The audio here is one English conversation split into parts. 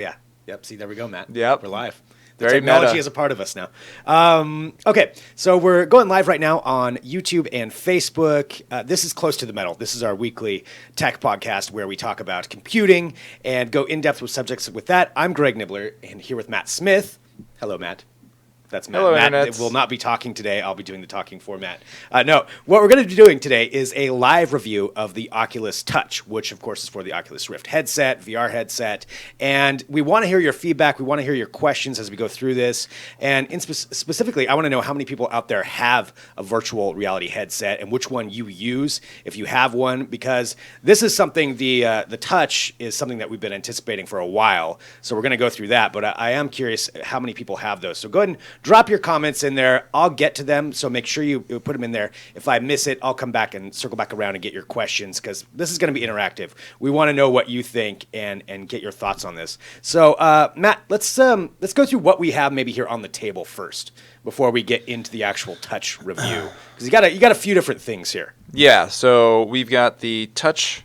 Yeah. Yep. See, there we go, Matt. Yep. We're live. The Very technology meta. is a part of us now. Okay, so we're going live right now on YouTube and Facebook. This is Close to the Metal. This is our weekly tech podcast where we talk about computing and go in depth with subjects. With that, I'm Greg Nibbler, and here with Matt Smith. Hello, Matt. That's Matt. Hello, Matt internets. will not be talking today. I'll be doing the talking for Matt. No, what we're going to be doing today is a live review of the Oculus Touch, which, of course, is for the Oculus Rift headset, VR headset. And we want to hear your feedback. We want to hear your questions as we go through this. And specifically, I want to know how many people out there have a virtual reality headset and which one you use if you have one, because this is something, the Touch is something that we've been anticipating for a while. So we're going to go through that. But I am curious how many people have those. So go ahead and drop your comments in there. I'll get to them, so make sure you put them in there. If I miss it, I'll come back and circle back around and get your questions, because this is going to be interactive. We want to know what you think and get your thoughts on this. So, Matt, let's go through what we have maybe here on the table first before we get into the actual Touch review, because you got a few different things here. Yeah, so we've got the Touch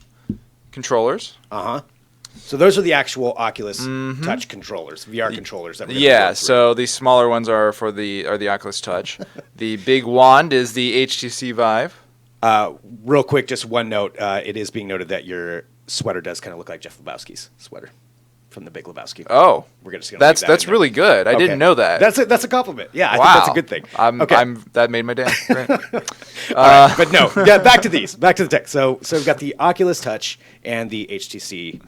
controllers. So those are the actual Oculus Touch controllers, VR controllers. That we're gonna go through. So the smaller ones are the Oculus Touch. The big wand is the HTC Vive. Real quick, just one note. It is being noted that your sweater does kind of look like Jeff Lebowski's sweater from The Big Lebowski. Oh, We're just gonna that's leave that in there. really good. I didn't know that. That's a compliment. Yeah, I wow, think that's a good thing. Okay. That made my day. Great. All right, but no, yeah, back to these. Back to the tech. So we've got the Oculus Touch and the HTC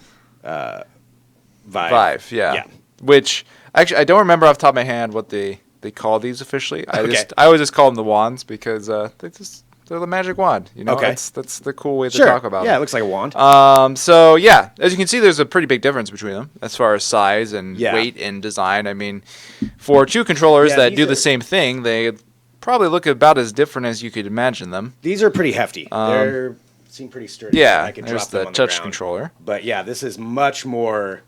Vive. Yeah. Which actually I don't remember off the top of my head what they call these officially. I always just call them the wands because they're the magic wand. You know, Okay. that's the cool way to Sure. talk about Yeah, it. it looks like a wand. So yeah, as you can see, there's a pretty big difference between them as far as size and Yeah. weight and design. I mean, for two controllers Yeah, that these do are- the same thing, they probably look about as different as you could imagine them. These are pretty hefty. They seem pretty sturdy. Yeah, I could there's drop them the on touch ground. controller. But yeah, this is much more,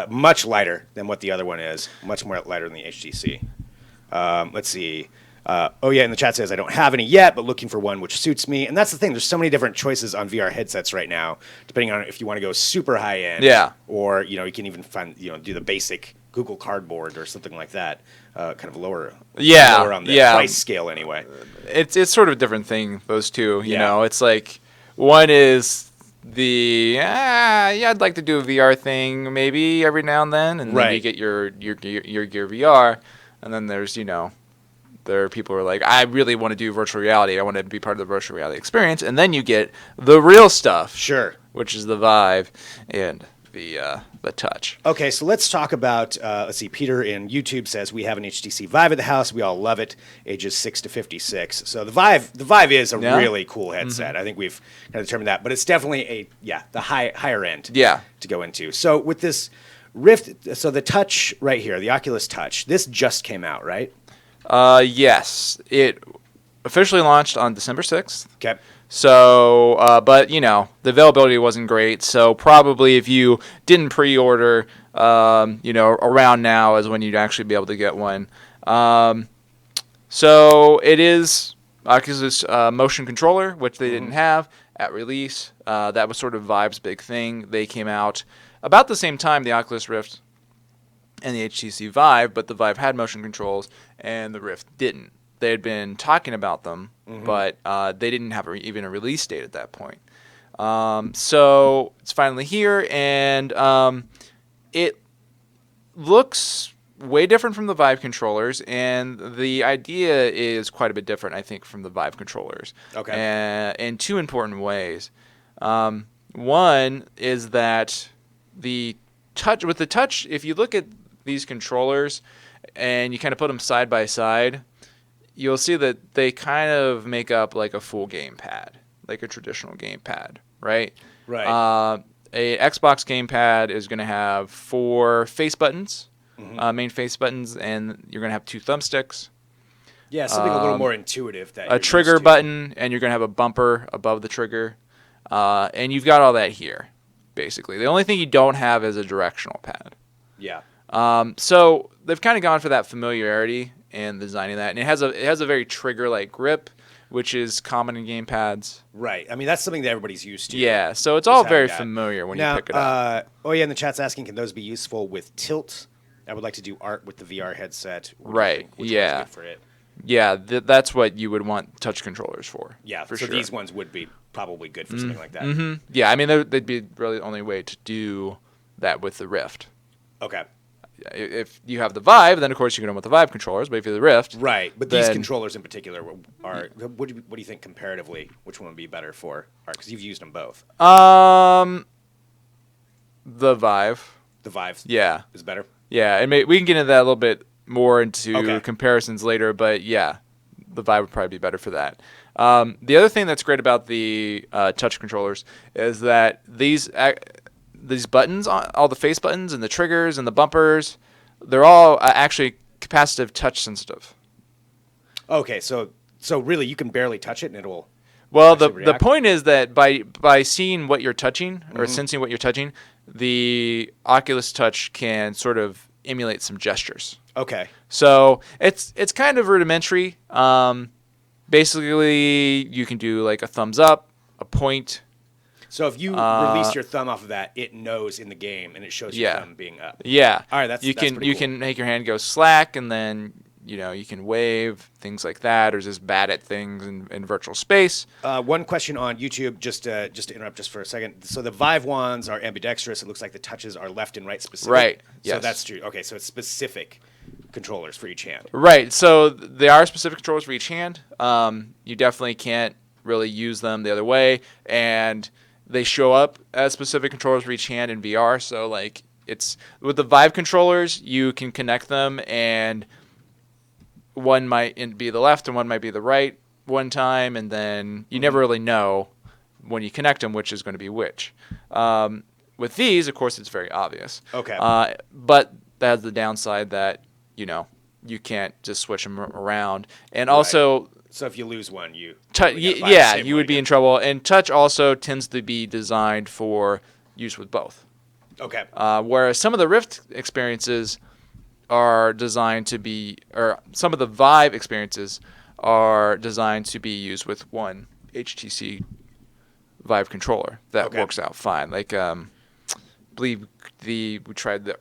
much lighter than what the other one is. Much more lighter than the HTC. Let's see. In the chat says I don't have any yet, but looking for one which suits me. And that's the thing. There's so many different choices on VR headsets right now, depending on if you want to go super high end. Yeah. Or you can even find do the basic Google Cardboard or something like that. Kind of lower. Yeah, Lower on the yeah. price scale anyway. It's sort of a different thing, those two. You Yeah. know, it's like one is I'd like to do a VR thing maybe every now and then you Right. get your Gear VR, and then there's there are people who are like, I really want to do virtual reality. I want to be part of the virtual reality experience, and then you get the real stuff, Sure. which is the Vive and the Touch. Okay, so let's talk about, let's see, Peter in YouTube says, we have an HTC Vive at the house. We all love it, ages 6 to 56. So the Vive is a Yeah. really cool headset. I think we've kind of determined that. But it's definitely the higher end Yeah. to go into. So with this Rift, so the Touch right here, the Oculus Touch, this just came out, right? Yes, it officially launched on December 6th. Okay. So, but the availability wasn't great. So probably if you didn't pre-order, around now is when you'd actually be able to get one. So it is Oculus motion controller, which they didn't have at release. That was sort of Vive's big thing. They came out about the same time, the Oculus Rift and the HTC Vive, but the Vive had motion controls and the Rift didn't. They had been talking about them, but they didn't have even a release date at that point. So it's finally here, and it looks way different from the Vive controllers, and the idea is quite a bit different, I think, from the Vive controllers. Okay. In two important ways. One is that the Touch, with the Touch, if you look at these controllers and you kind of put them side by side, you'll see that they kind of make up like a full gamepad, like a traditional gamepad, right? Right. A Xbox gamepad is going to have 4 face buttons, main face buttons, and you're going to have 2 thumbsticks. Yeah, something a little more intuitive. A trigger button, and you're going to have a bumper above the trigger. And you've got all that here, basically. The only thing you don't have is a directional pad. Yeah. So they've kind of gone for that familiarity in designing that, and it has a very trigger-like grip, which is common in gamepads. Right. I mean, that's something that everybody's used to. Yeah, so it's Just all having very that. familiar when Now, you pick it up. oh yeah, and the chat's asking, can those be useful with tilt? I would like to do art with the VR headset. What do you Right, think? Which yeah. one's good for it? Yeah, that's what you would want touch controllers for. Yeah, for so sure. these ones would be probably good for something like that. Mm-hmm. Yeah, I mean, they'd be really the only way to do that with the Rift. Okay. If you have the Vive, then of course you can go with the Vive controllers. But if you have the Rift, Right, but these then- controllers in particular are. What do you think comparatively? Which one would be better for art? Because you've used them both. The Vive. The Vive. Yeah, Is better. yeah, and we can get into that a little bit more into Okay. comparisons later. But yeah, the Vive would probably be better for that. The other thing that's great about the touch controllers is that these buttons, all the face buttons and the triggers and the bumpers, they're all actually capacitive touch sensitive. Okay, so really, you can barely touch it, and it'll. Well, actually the react? point is that by seeing what you're touching or Mm-hmm. sensing what you're touching, the Oculus Touch can sort of emulate some gestures. Okay. So it's kind of rudimentary. Basically, you can do like a thumbs up, a point. So if you release your thumb off of that, it knows in the game, and it shows your Yeah. thumb being up. Yeah. All right, that's you can pretty you cool. can make your hand go slack, and then you can wave, things like that, or just bat at things in virtual space. One question on YouTube, just to interrupt just for a second. So the Vive ones are ambidextrous. It looks like the touches are left and right specific. Right, So yes. that's true. Okay, so it's specific controllers for each hand. Right. So they are specific controllers for each hand. You definitely can't really use them the other way, and they show up as specific controllers for each hand in VR. So like it's with the Vive controllers, you can connect them, and one might be the left and one might be the right one time, and then you never really know when you connect them which is going to be which. With these, of course, it's very obvious. Okay. But that has the downside that you can't just switch them around, and also. So if you lose one, you You would be in trouble. And touch also tends to be designed for use with both. Okay. Whereas some of the Rift experiences are designed to be, or some of the Vive experiences are designed to be used with one HTC Vive controller. That Okay. works out fine. Like, I believe we tried the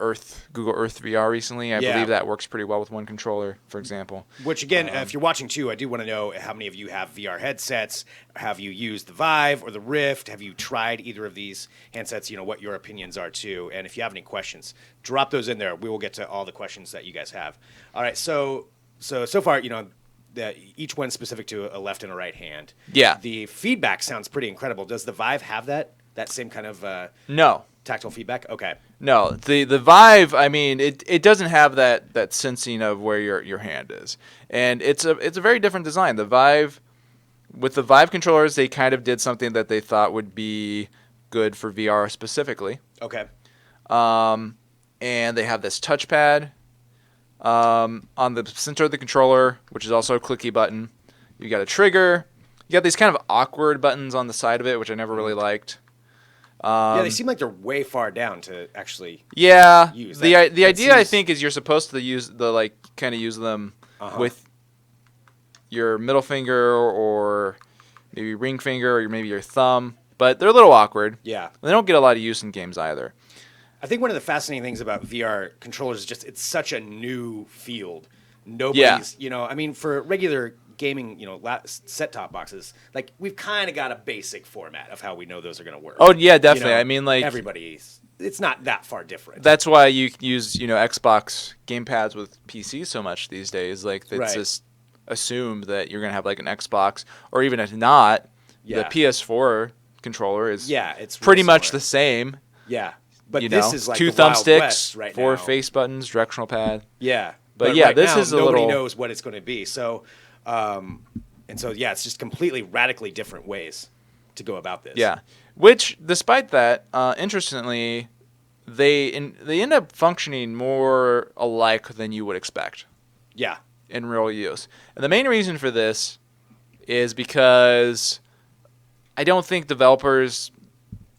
Google Earth VR recently. I Yeah. believe that works pretty well with one controller, for example. Which again, if you're watching too, I do want to know how many of you have VR headsets. Have you used the Vive or the Rift? Have you tried either of these handsets? What your opinions are too. And if you have any questions, drop those in there. We will get to all the questions that you guys have. All right. So far, each one's specific to a left and a right hand. Yeah. The feedback sounds pretty incredible. Does the Vive have that same kind of No. tactile feedback? Okay. No, the Vive, I mean, it doesn't have that sensing of where your hand is, and it's a very different design. The Vive, with the Vive controllers, they kind of did something that they thought would be good for VR specifically, Okay. and they have this touchpad on the center of the controller, which is also a clicky button. You got a trigger. You got these kind of awkward buttons on the side of it, which I never really liked. Yeah, they seem like they're way far down to actually. Yeah, use. the That idea I seems- think is you're supposed to use use them with your middle finger or maybe ring finger or maybe your thumb, but they're a little awkward. Yeah. They don't get a lot of use in games either. I think one of the fascinating things about VR controllers is just it's such a new field. Nobody's, I mean, for regular gaming, set-top boxes, like we've kind of got a basic format of how we know those are going to work. Oh yeah, definitely. I mean, like it's not that far different. that's why you use Xbox gamepads with PCs so much these days. Like it's Right. just assumed that you're gonna have like an Xbox, or even if not, Yeah. the PS4 controller is it's real pretty much similar. the same. Yeah, but You this know, is like two the Wild thumbsticks, West right 4 now. face buttons, directional pad. Yeah, But yeah, right this now, is a nobody little- knows what it's going to be. So, it's just completely radically different ways to go about this. Yeah, which despite that, interestingly, they end up functioning more alike than you would expect Yeah. in real use. And the main reason for this is because I don't think developers,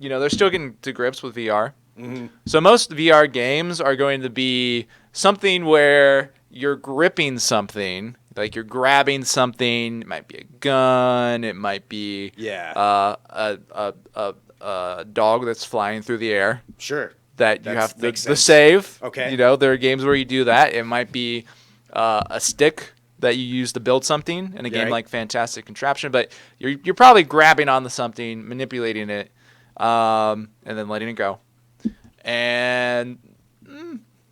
they're still getting to grips with VR. Mm-hmm. So most VR games are going to be something where you're gripping something, Like you're grabbing something. It might be a gun. It might be a dog that's flying through the air. Sure. That you have makes the sense. save. Okay. There are games where you do that. It might be a stick that you use to build something in a game like Fantastic Contraption, but you're probably grabbing onto something, manipulating it, and then letting it go. And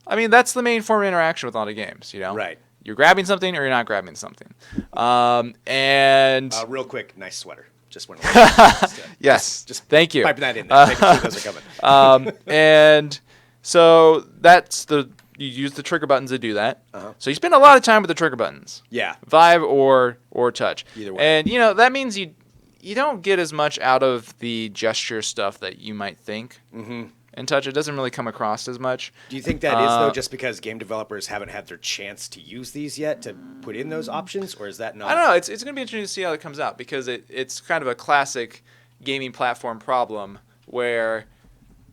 I mean, that's the main form of interaction with a lot of games. Right. You're grabbing something or you're not grabbing something. And real quick, nice sweater. Just want yes, just thank you. Piping that in there. Making sure those are coming. And so you use the trigger buttons to do that. So you spend a lot of time with the trigger buttons. Yeah. Vive or Touch. Either way. And that means you don't get as much out of the gesture stuff that you might think. In Touch, it doesn't really come across as much. Do you think that is though just because game developers haven't had their chance to use these yet to put in those options, or is that not? I don't know. It's going to be interesting to see how it comes out because it's kind of a classic gaming platform problem where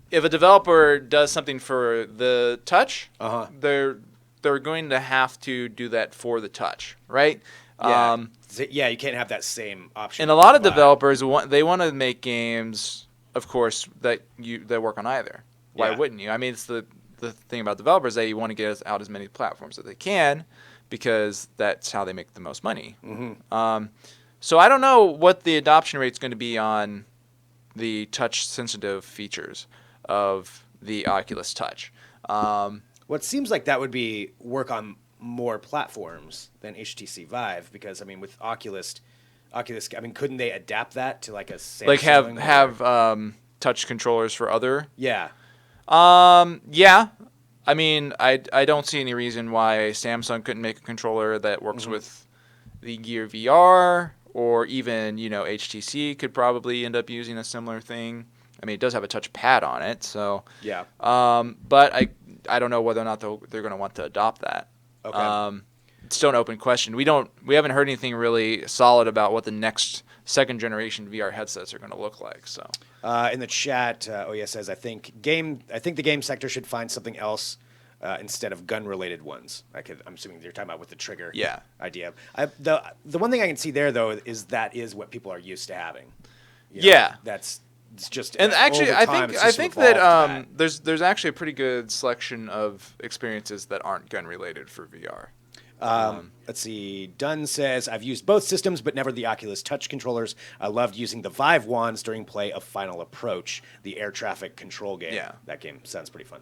if a developer does something for the Touch, they're going to have to do that for the Touch, right? Yeah, you can't have that same option. And a lot of developers want to make games, of course, that work on either. Why wouldn't you? I mean, it's the thing about developers that you want to get out as many platforms as they can because that's how they make the most money. So I don't know what the adoption rate is going to be on the touch-sensitive features of the Oculus Touch. Well, it seems like that would be work on more platforms than HTC Vive because, I mean, with Oculus, I mean, couldn't they adapt that to like a Samsung? Like have touch controllers for other? Yeah. Yeah. I mean, I don't see any reason why Samsung couldn't make a controller that works with the Gear VR, or even HTC could probably end up using a similar thing. I mean, it does have a touch pad on it, so yeah. But I don't know whether or not they're going to want to adopt that. Okay. It's still an open question. We haven't heard anything really solid about what the next second generation VR headsets are going to look like. So in the chat, Oya says, I think the game sector should find something else instead of gun related ones. I'm assuming you're talking about with the trigger idea. The one thing I can see there though is that is what people are used to having. It's just, and actually over time, I think that there's actually a pretty good selection of experiences that aren't gun related for VR. Let's see. Dunn says, I've used both systems, but never the Oculus Touch controllers. I loved using the Vive wands during play of Final Approach, the air traffic control game. Yeah. That game sounds pretty fun.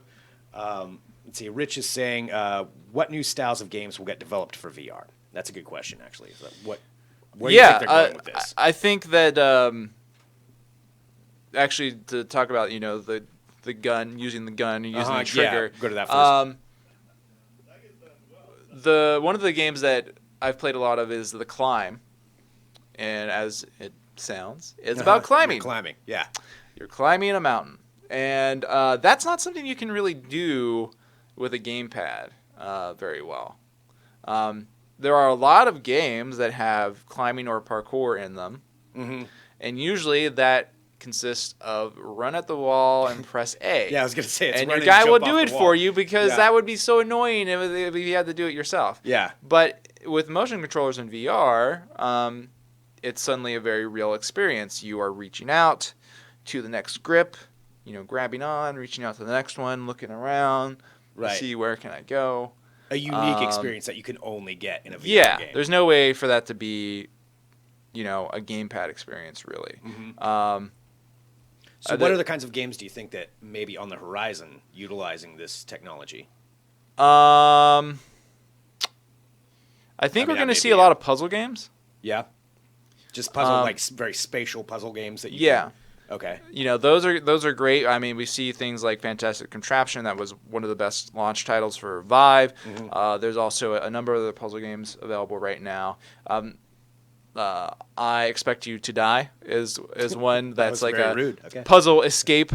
Let's see. Rich is saying, what new styles of games will get developed for VR? That's a good question, actually. Where do you think they're going with this? I think that actually to talk about the gun, using the gun, and using the trigger. Go to that first. One of the games that I've played a lot of is The Climb, and as it sounds, it's about climbing. You're climbing, yeah. You're climbing a mountain, and that's not something you can really do with a gamepad very well. There are a lot of games that have climbing or parkour in them, and usually that consists of run at the wall and press A. Yeah, I was going to say it's and running, your guy will jump do off it the wall. for you because that would be so annoying if you had to do it yourself. Yeah. But with motion controllers in VR, it's suddenly a very real experience. You are reaching out to the next grip, grabbing on, reaching out to the next one, looking around, to see where can I go. A unique experience that you can only get in a VR game. Yeah, there's no way for that to be, a gamepad experience, really. So what other kinds of games do you think that may be on the horizon utilizing this technology? I think we're going to see a lot of puzzle games. Yeah? Just puzzle, like very spatial puzzle games that you can... Okay. Those are great. I mean, we see things like Fantastic Contraption. That was one of the best launch titles for Vive. There's also a number of other puzzle games available right now. I Expect You to Die is one that's like a rude. Okay. puzzle escape,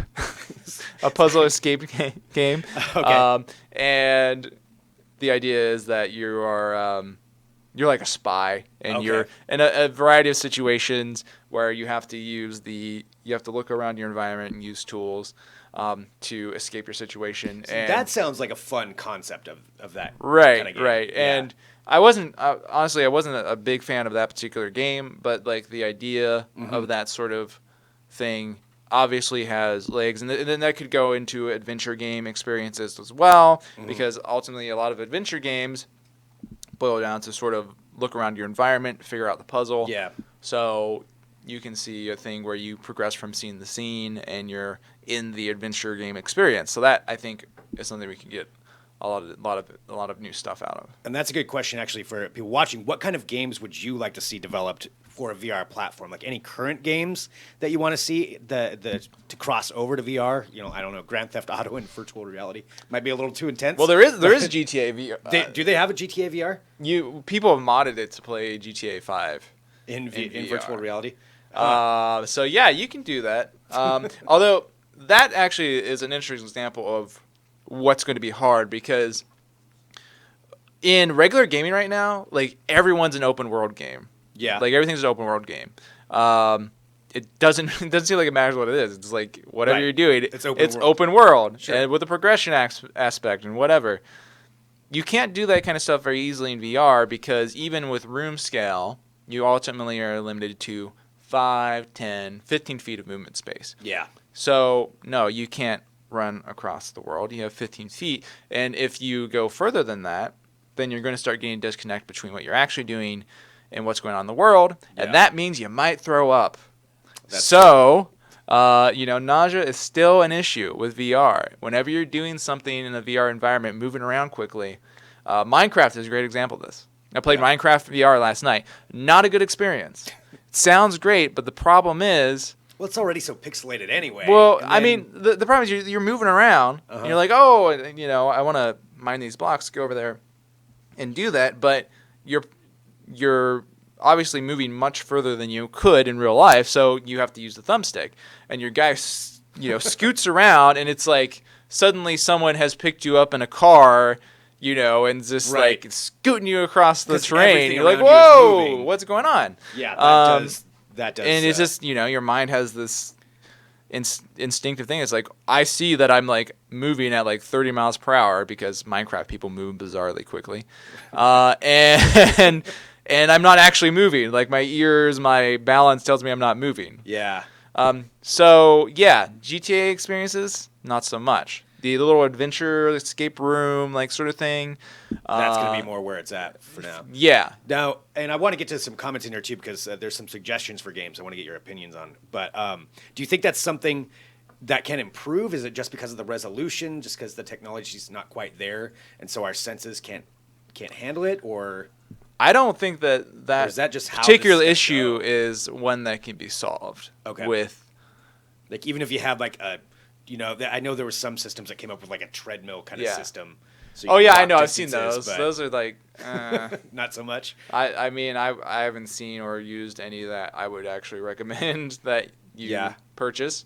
a puzzle escape game. Okay. And the idea is that you're like a spy, and you're in a variety of situations where you have to look around your environment and use tools. to escape your situation. And That sounds like a fun concept of that right, kind of game. right. Yeah. And I wasn't honestly, I wasn't a big fan of that particular game, but like the idea of that sort of thing obviously has legs, and then that could go into adventure game experiences as well, because ultimately a lot of adventure games boil down to sort of look around your environment, figure out the puzzle. Yeah. So you can see a thing where you progress from scene to scene and you're in the adventure game experience. So that, I think, is something we can get a lot of new stuff out of. And that's a good question, actually, for people watching. What kind of games would you like to see developed for a VR platform? Like any current games that you want to see to cross over to VR? You know, I don't know, Grand Theft Auto and virtual reality might be a little too intense. Well, there is GTA VR. Do they have a GTA VR People have modded it to play GTA 5 in VR. virtual reality? So yeah, you can do that. Although that actually is an interesting example of what's going to be hard, because in regular gaming right now, like everyone's an open world game. Yeah. Like everything's an open world game. It doesn't seem like it matters what it is. It's like whatever Right. you're doing, It's it's open world. open world, Sure. and with the progression aspect and whatever. You can't do that kind of stuff very easily in VR, because even with room scale, you ultimately are limited to 5, 10, 15 feet of movement space. Yeah. So, no, you can't run across the world. You have 15 feet. And if you go further than that, then you're going to start getting a disconnect between what you're actually doing and what's going on in the world. Yeah. And that means you might throw up. That's Nausea is still an issue with VR. Whenever you're doing something in a VR environment, moving around quickly, Minecraft is a great example of this. I played Minecraft VR last night. Not a good experience. It sounds great, but the problem is, Well, it's already so pixelated anyway. well, And I then- mean, the problem is you're moving around, and you're like, oh, I want to mine these blocks, go over there and do that, but you're obviously moving much further than you could in real life, so you have to use the thumbstick, and your guy, scoots around, and it's like suddenly someone has picked you up in a car, and just Right. like scooting you across the 'Cause terrain. everything You're like, around you is whoa, moving. what's going on? Yeah, that does. And it's just, your mind has this instinctive thing. It's like, I see that I'm like moving at like 30 miles per hour, because Minecraft people move bizarrely quickly. And I'm not actually moving. Like my ears, my balance tells me I'm not moving. Yeah. So yeah, GTA experiences, not so much. The little adventure escape room, like sort of thing. That's going to be more where it's at for now. Yeah. Now, and I want to get to some comments in here too, because there's some suggestions for games I want to get your opinions on. But do you think that's something that can improve? Is it just because of the resolution, just because the technology's not quite there, and so our senses can't handle it, or I don't think that Or is that just how particular this is issue gonna go? is one that can be solved. Okay. With like even if you have like a, I know there were some systems that came up with like a treadmill kind of Yeah. system. So you oh could yeah, I walk know. I've seen distances, those. but Those are like. not so much. I mean, I haven't seen or used any that I would actually recommend that you purchase.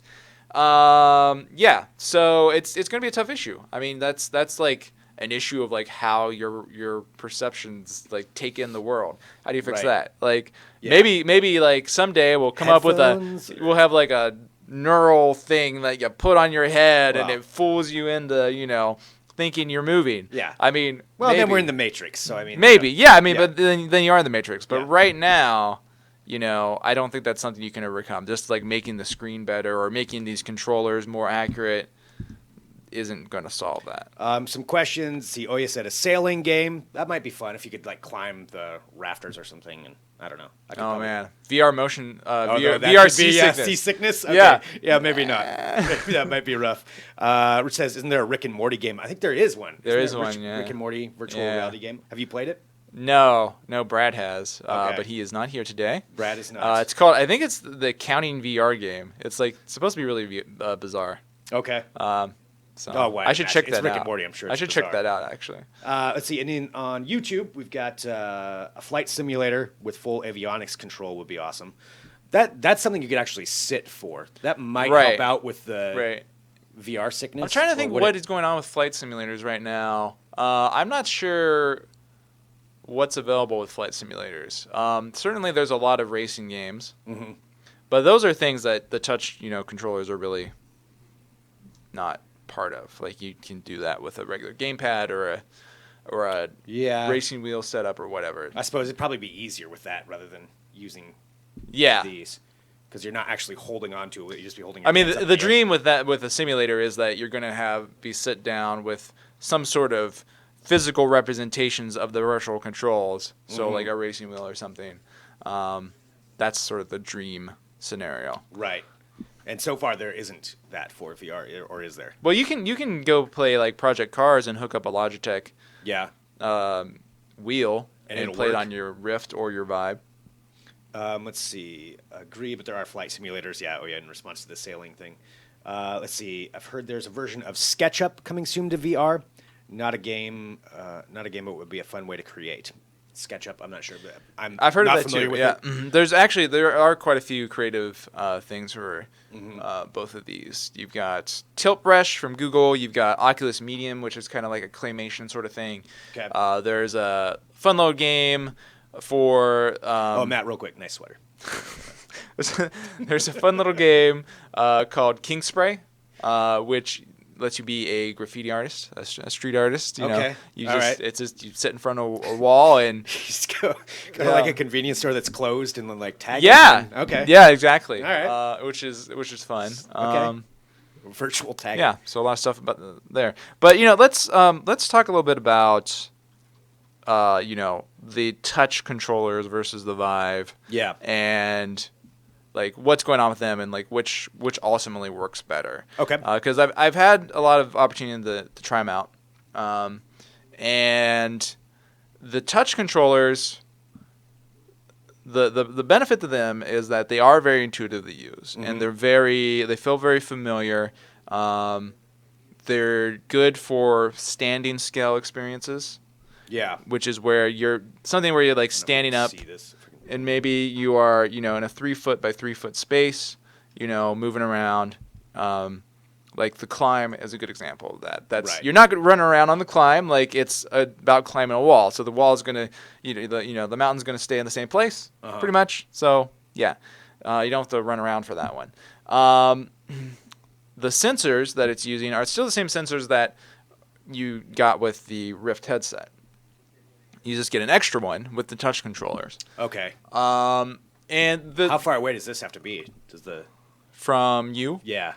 Yeah, so it's going to be a tough issue. I mean, that's like an issue of like how your perceptions like take in the world. How do you fix Right. that? Like Yeah. maybe like someday we'll come up with Headphones we'll have like a neural thing that you put on your head and Wow. it fools you into thinking you're moving. Yeah. I mean, Well, then we're maybe. in the Matrix, so I mean, Maybe, yeah. I mean, Yeah. but then you are in the Matrix. But Yeah. right now, I don't think that's something you can overcome. Just like making the screen better or making these controllers more accurate isn't going to solve that. Some questions. See, Oya said a sailing game. That might be fun if you could like climb the rafters or something. And I don't know. I could Oh probably- man, VR motion, Oh, VR, no, that VR could be, seasickness. seasickness? Okay. Yeah. Yeah, maybe not. Maybe that might be rough. Rich says, isn't there a Rick and Morty game? I think there is one. There Isn't is a one, yeah. Rick and Morty virtual Yeah. reality game. Have you played it? No, Brad has, Okay. but he is not here today. Brad is not. It's called. I think it's the counting VR game. It's like supposed to be really bizarre. Okay. So Oh, well, I should check it's that Rick out. and Morty, I'm sure I it's should check bizarre. that out actually. Let's see. And then on YouTube, we've got a flight simulator with full avionics control would be awesome. That's something you could actually sit for. That might Right. help out with the Right. VR sickness. I'm trying to or think would what it- is going on with flight simulators right now. I'm not sure what's available with flight simulators. Certainly, there's a lot of racing games, Mhm. but those are things that the touch, controllers are really not part of. Like you can do that with a regular gamepad or a Yeah. racing wheel setup or whatever. I suppose it'd probably be easier with that rather than using these, because you're not actually holding on to it. You just be holding. Your I mean, hands up the in air. dream with a simulator is that you're going to be sit down with some sort of physical representations of the virtual controls. So like a racing wheel or something. That's sort of the dream scenario. Right. And so far there isn't that for VR, or is there? Well, you can go play like Project Cars and hook up a Logitech Yeah. wheel And and it'll play it work? on your Rift or your Vive. Let's see. Agree, but there are flight simulators. Yeah. Oh, yeah. In response to the sailing thing. Let's see. I've heard there's a version of SketchUp coming soon to VR. Not a game. Not a game, but it would be a fun way to create. SketchUp. I'm not sure, but I've heard not of that familiar too. with Yeah, it. there are quite a few creative things for both of these. You've got Tilt Brush from Google. You've got Oculus Medium, which is kind of like a claymation sort of thing. Okay. There's a Funload game for. Oh, Matt, real quick. Nice sweater. There's a fun little game called King Spray, which lets you be a graffiti artist, a street artist. You know, Okay. you All just right. it's just you sit in front of a wall and Just go to like a convenience store that's closed and then like tag. yeah, it and- okay. yeah, exactly. All right. Which is fun. Okay. Virtual tag. Yeah, so a lot of stuff about there. But let's talk a little bit about the touch controllers versus the Vive. Yeah. And like what's going on with them and like which ultimately works better. Okay. Because I've had a lot of opportunity to try them out, and the touch controllers. The benefit to them is that they are very intuitive to use, and they feel very familiar. They're good for standing scale experiences, Yeah. which is where you're like standing up. See this. And maybe you are, in a 3 foot by 3 foot space, moving around. Like the climb is a good example of that. That's Right. You're not going to run around on the climb like it's about climbing a wall. So the wall is going to, the mountain's going to stay in the same place, pretty much. So yeah, you don't have to run around for that one. The sensors that it's using are still the same sensors that you got with the Rift headset. You just get an extra one with the touch controllers. Okay. And How far away does this have to be? from you, Yeah.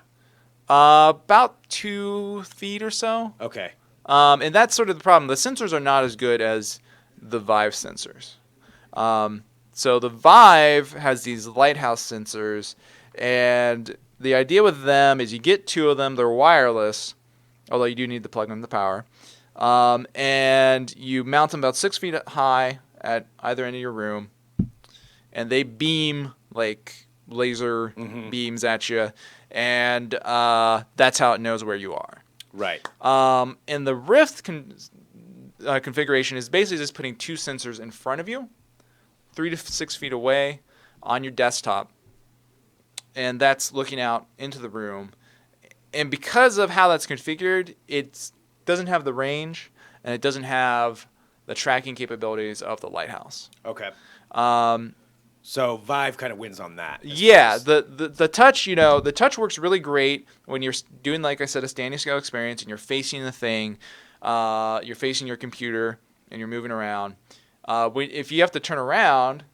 about 2 feet or so. Okay. And that's sort of the problem. The sensors are not as good as the Vive sensors. So the Vive has these lighthouse sensors, and the idea with them is you get 2 of them. They're wireless, although you do need to plug them to power. And you mount them about 6 feet high at either end of your room, and they beam like laser beams at you, and that's how it knows where you are. Right. And the Rift configuration is basically just putting 2 sensors in front of you, 3 to 6 feet away on your desktop, and that's looking out into the room. And because of how that's configured, it doesn't have the range, and it doesn't have the tracking capabilities of the Lighthouse. Okay. So Vive kind of wins on that. Yeah, the touch, the touch works really great when you're doing, like I said, a standing scale experience, and you're facing the thing, you're facing your computer, and you're moving around. If you have to turn around,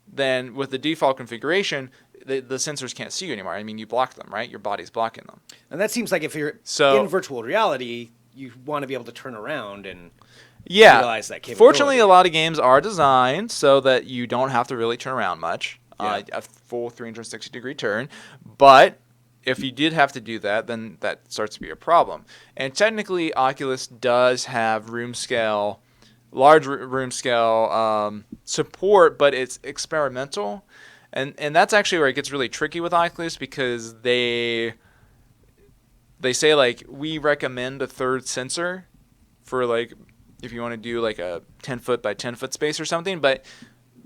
then with the default configuration, the sensors can't see you anymore. I mean, you block them, right? Your body's blocking them. And that seems like if you're in virtual reality, you want to be able to turn around and utilize that capability. Fortunately, a lot of games are designed so that you don't have to really turn around much. Yeah. A full 360-degree turn. But if you did have to do that, then that starts to be a problem. And technically, Oculus does have large room scale support, but it's experimental. And that's actually where it gets really tricky with Oculus, because they say, like, we recommend a third sensor for, like, if you want to do like a 10 foot by 10 foot space or something, but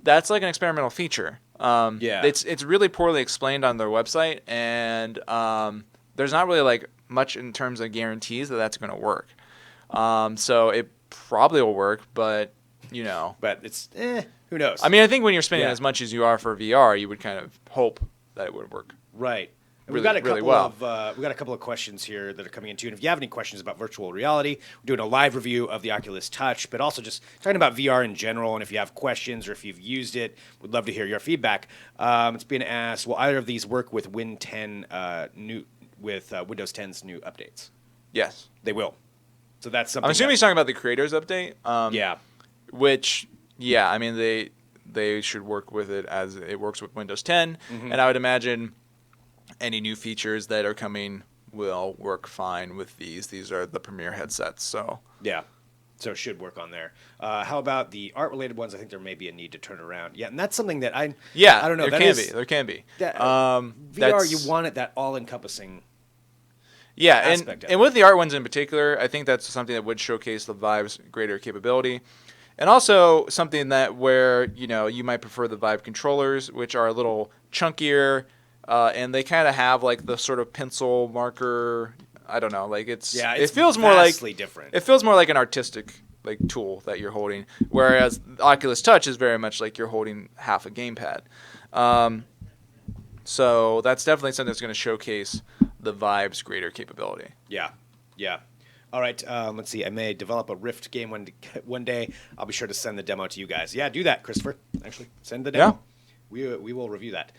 that's like an experimental feature. It's really poorly explained on their website, and there's not really like much in terms of guarantees that that's going to work. So it probably will work, but But it's who knows? I mean, I think when you're spending as much as you are for VR, you would kind of hope that it would work. Right. really, We've got a really couple well. of we've got a couple of questions here that are coming in too. And if you have any questions about virtual reality, we're doing a live review of the Oculus Touch, but also just talking about VR in general. And if you have questions or if you've used it, we'd love to hear your feedback. It's being asked: will either of these work with Windows 10's new updates? Yes. They will. So that's something. I'm assuming he's talking about the creators update. Yeah. Which, yeah, I mean they should work with it as it works with Windows 10, Mm-hmm. and I would imagine any new features that are coming will work fine with these. These are the premier headsets, so Yeah. So it should work on there. How about the art-related ones? I think there may be a need to turn around. Yeah, and that's something that I don't know. There can be. That, VR, That's- you want it that all-encompassing. Yeah, aspect of and with the art ones in particular, I think that's something that would showcase the Vive's greater capability. And also something that where, you might prefer the Vive controllers, which are a little chunkier, and they kind of have like the sort of pencil marker. I don't know, like it feels more like vastly different. It feels more like an artistic like tool that you're holding, whereas the Oculus Touch is very much like you're holding half a gamepad. So that's definitely something that's going to showcase the Vive's greater capability. Yeah. All right, let's see. I may develop a Rift game one day. I'll be sure to send the demo to you guys. Yeah, do that, Christopher. Actually, send the demo. Yeah. We will review that.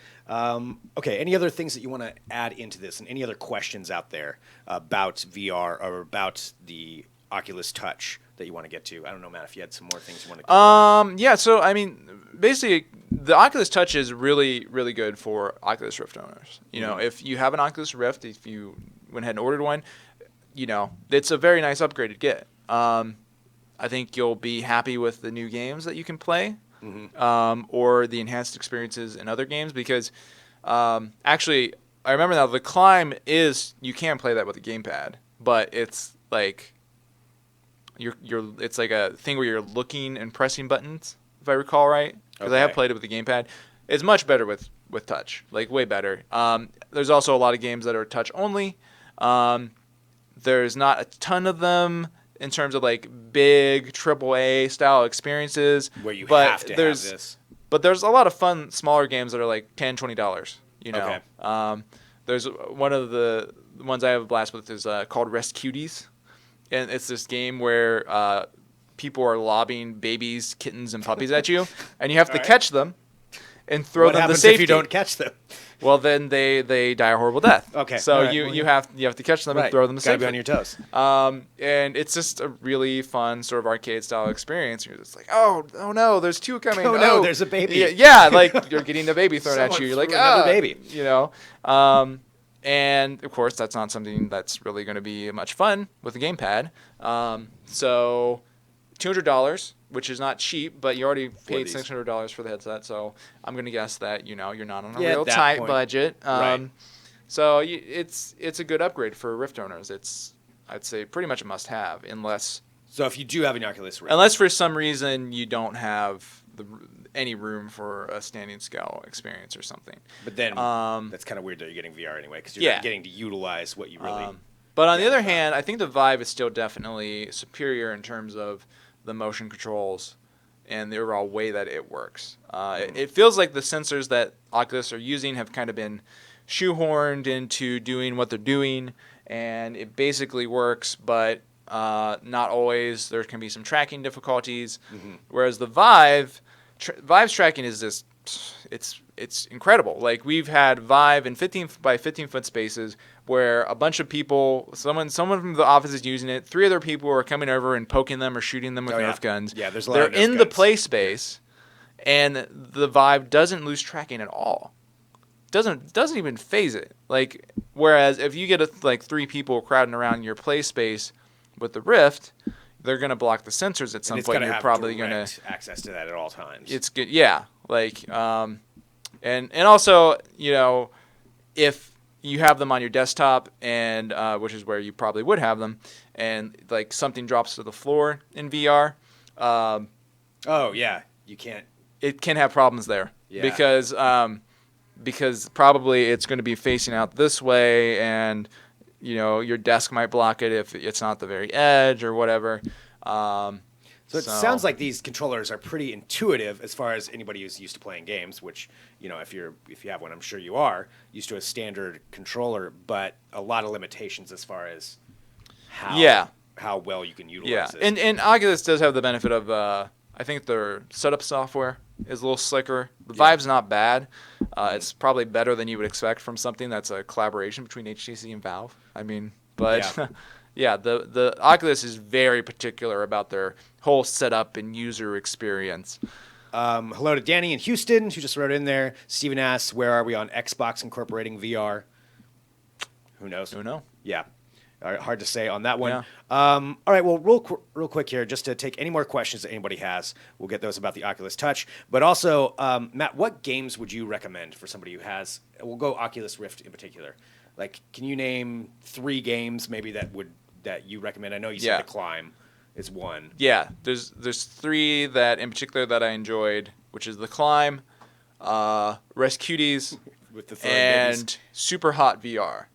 Okay, any other things that you want to add into this and any other questions out there about VR or about the Oculus Touch that you want to get to? I don't know, Matt, if you had some more things you want to cover. Yeah, so I mean, basically, the Oculus Touch is really, really good for Oculus Rift owners. If you have an Oculus Rift, if you went ahead and ordered one, it's a very nice upgrade to get. I think you'll be happy with the new games that you can play, or the enhanced experiences in other games. Because actually, I remember now the Climb you can play that with a gamepad, but it's like it's like a thing where you're looking and pressing buttons, if I recall right. Because I have played it with the gamepad. It's much better with touch, like way better. There's also a lot of games that are touch only. There's not a ton of them in terms of like big AAA style experiences. Where you have to have this. But there's a lot of fun smaller games that are like $10, $20. Okay. There's one of the ones I have a blast with is called Rest Cuties, and it's this game where people are lobbing babies, kittens, and puppies at you, and you have to catch them and throw them to safety. What happens if you don't catch them? Well, then they die a horrible death. Okay. So right. you have to catch them and throw them to Gotta safety. be on your toes. And it's just a really fun sort of arcade style experience. You're just like, oh no, there's two coming. Oh no, there's a baby. Yeah, like you're getting the baby thrown at you. You're like, another baby. And of course that's not something that's really going to be much fun with a gamepad. So $200, which is not cheap, but you already paid $600 for the headset, so I'm going to guess that you're not on a real tight budget. Right. So it's a good upgrade for Rift owners. I'd say pretty much a must-have, unless if you do have an Oculus Rift, unless for some reason you don't have any room for a standing scale experience or something. But then that's kind of weird that you're getting VR anyway, because you're not getting to utilize what you really. But on the other hand, I think the Vive is still definitely superior in terms of the motion controls and the overall way that it works. It feels like the sensors that Oculus are using have kind of been shoehorned into doing what they're doing, and it basically works, but not always. There can be some tracking difficulties, whereas the Vive's tracking is just it's incredible. Like we've had Vive in 15 by 15 foot spaces where a bunch of people, someone from the office is using it. 3 other people are coming over and poking them or shooting them with Nerf guns. Yeah, there's a lot They're of Nerf in guns. the play space, and the Vive doesn't lose tracking at all. Doesn't even phase it. Like whereas if you get like 3 people crowding around your play space with the Rift, they're gonna block the sensors at some point. You're probably gonna access to that at all times. It's good, yeah. Like and also if you have them on your desktop and which is where you probably would have them, and like something drops to the floor in VR. Oh yeah, you can't. It can have problems there because probably it's going to be facing out this way, and your desk might block it if it's not the very edge or whatever. So it sounds like these controllers are pretty intuitive as far as anybody who's used to playing games, which, if you have one, I'm sure you are used to a standard controller, but a lot of limitations as far as how well you can utilize it. And Oculus does have the benefit of I think their setup software is a little slicker. The Vive's not bad. It's probably better than you would expect from something that's a collaboration between HTC and Valve. I mean, but the Oculus is very particular about their whole setup and user experience. Hello to Danny in Houston, who just wrote in there. Steven asks, where are we on Xbox incorporating VR? Who knows? Who knows? Yeah. Hard to say on that one. Yeah. All right, well, real quick here, just to take any more questions that anybody has, we'll get those about the Oculus Touch. But also, Matt, what games would you recommend for somebody who has, we'll go Oculus Rift in particular. Like, can you name 3 games maybe that you recommend? I know you said The Climb is one. Yeah, there's 3 that in particular that I enjoyed, which is The Climb, Rescuties, With the and babies. Super Hot VR.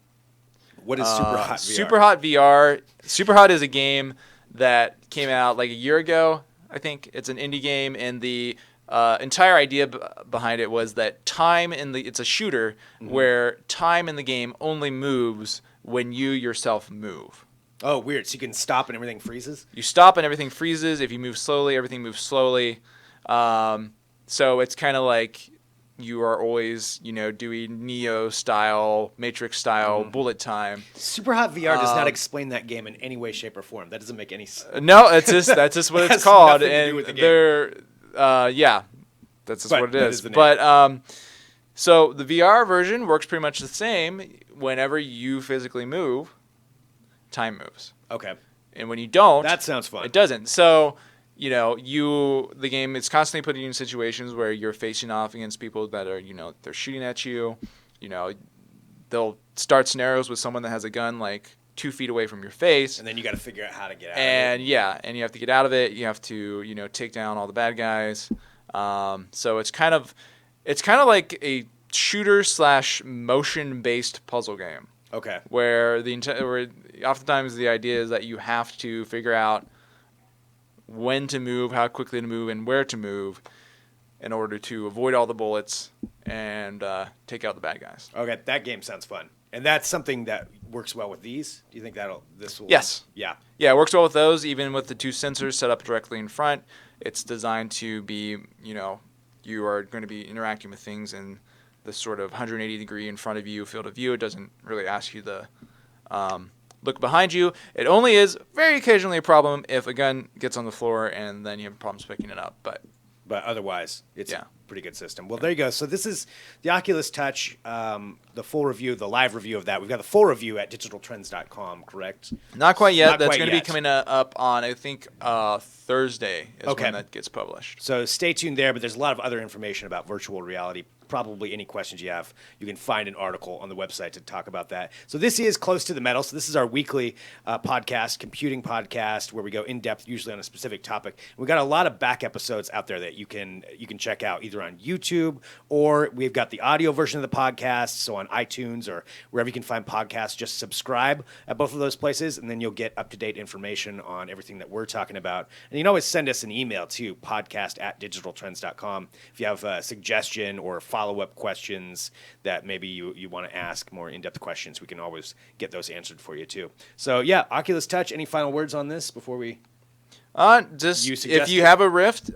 What is Super Hot VR? Super Hot VR. Super Hot is a game that came out like a year ago, I think. It's an indie game, and the entire idea behind it was that it's a shooter where time in the game only moves when you yourself move. Oh, weird. So you can stop and everything freezes? You stop and everything freezes. If you move slowly, everything moves slowly. So it's kind of like you are always, doing Neo-style, Matrix-style bullet time. Super Hot VR does not explain that game in any way, shape, or form. That doesn't make any sense. No, that's just what it's called. Nothing to do And with the game. That's just what it is. The name. But so the VR version works pretty much the same. Whenever you physically move, time moves. Okay. And when you don't, That sounds fun. it doesn't. So, the game is constantly putting you in situations where you're facing off against people that are, they're shooting at you. They'll start scenarios with someone that has a gun like 2 feet away from your face. And then you got to figure out how to get out And of it. and you have to get out of it. You have to, take down all the bad guys. So it's kind of like a shooter / motion-based puzzle game. Okay. Where oftentimes the idea is that you have to figure out when to move, how quickly to move, and where to move in order to avoid all the bullets and take out the bad guys. Okay, that game sounds fun. And that's something that works well with these? Do you think this will... Yes. Yeah. Yeah, it works well with those, even with the 2 sensors set up directly in front. It's designed to be, you are going to be interacting with things in this sort of 180-degree in front of you field of view. It doesn't really ask you to look behind you. It only is very occasionally a problem if a gun gets on the floor and then you have problems picking it up. But otherwise, it's a pretty good system. Well, there you go. So this is the Oculus Touch, the full review, the live review of that. We've got the full review at digitaltrends.com, correct? Not quite yet. Not That's quite going to be yet. coming up on, I think, Thursday is when that gets published. So stay tuned there, but there's a lot of other information about virtual reality. Probably any questions you have, you can find an article on the website to talk about that. So this is Close to the Metal. So this is our weekly podcast, computing podcast, where we go in depth, usually on a specific topic. We've got a lot of back episodes out there that you can check out either on YouTube, or we've got the audio version of the podcast. So on iTunes or wherever you can find podcasts, just subscribe at both of those places, and then you'll get up-to-date information on everything that we're talking about. And you can always send us an email to podcast@digitaltrends.com if you have a suggestion or follow-up questions that maybe you want to ask, more in-depth questions. We can always get those answered for you too. So yeah, Oculus Touch, any final words on this before we... Just You if suggest you it? have a Rift,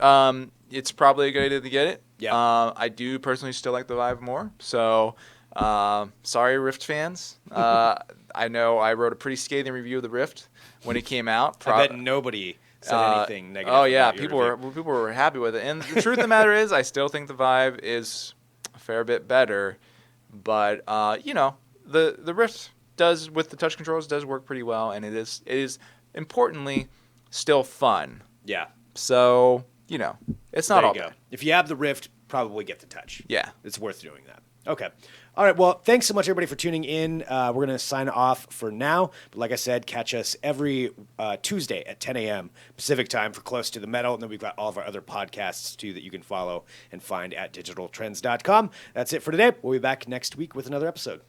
it's probably a good idea to get it. Yeah. I do personally still like the Vive more. So, sorry, Rift fans. I know I wrote a pretty scathing review of the Rift when it came out. I bet nobody said anything negative. Oh yeah, about your people were happy with it. And the truth of the matter is, I still think the Vive is a fair bit better. But the Rift does, with the touch controls, does work pretty well, and it is importantly still fun. Yeah. So it's not There all you go. bad. If you have the Rift, probably get the Touch. Yeah. It's worth doing that. Okay. All right. Well, thanks so much, everybody, for tuning in. We're going to sign off for now. But like I said, catch us every Tuesday at 10 a.m. Pacific time for Close to the Metal. And then we've got all of our other podcasts, too, that you can follow and find at digitaltrends.com. That's it for today. We'll be back next week with another episode.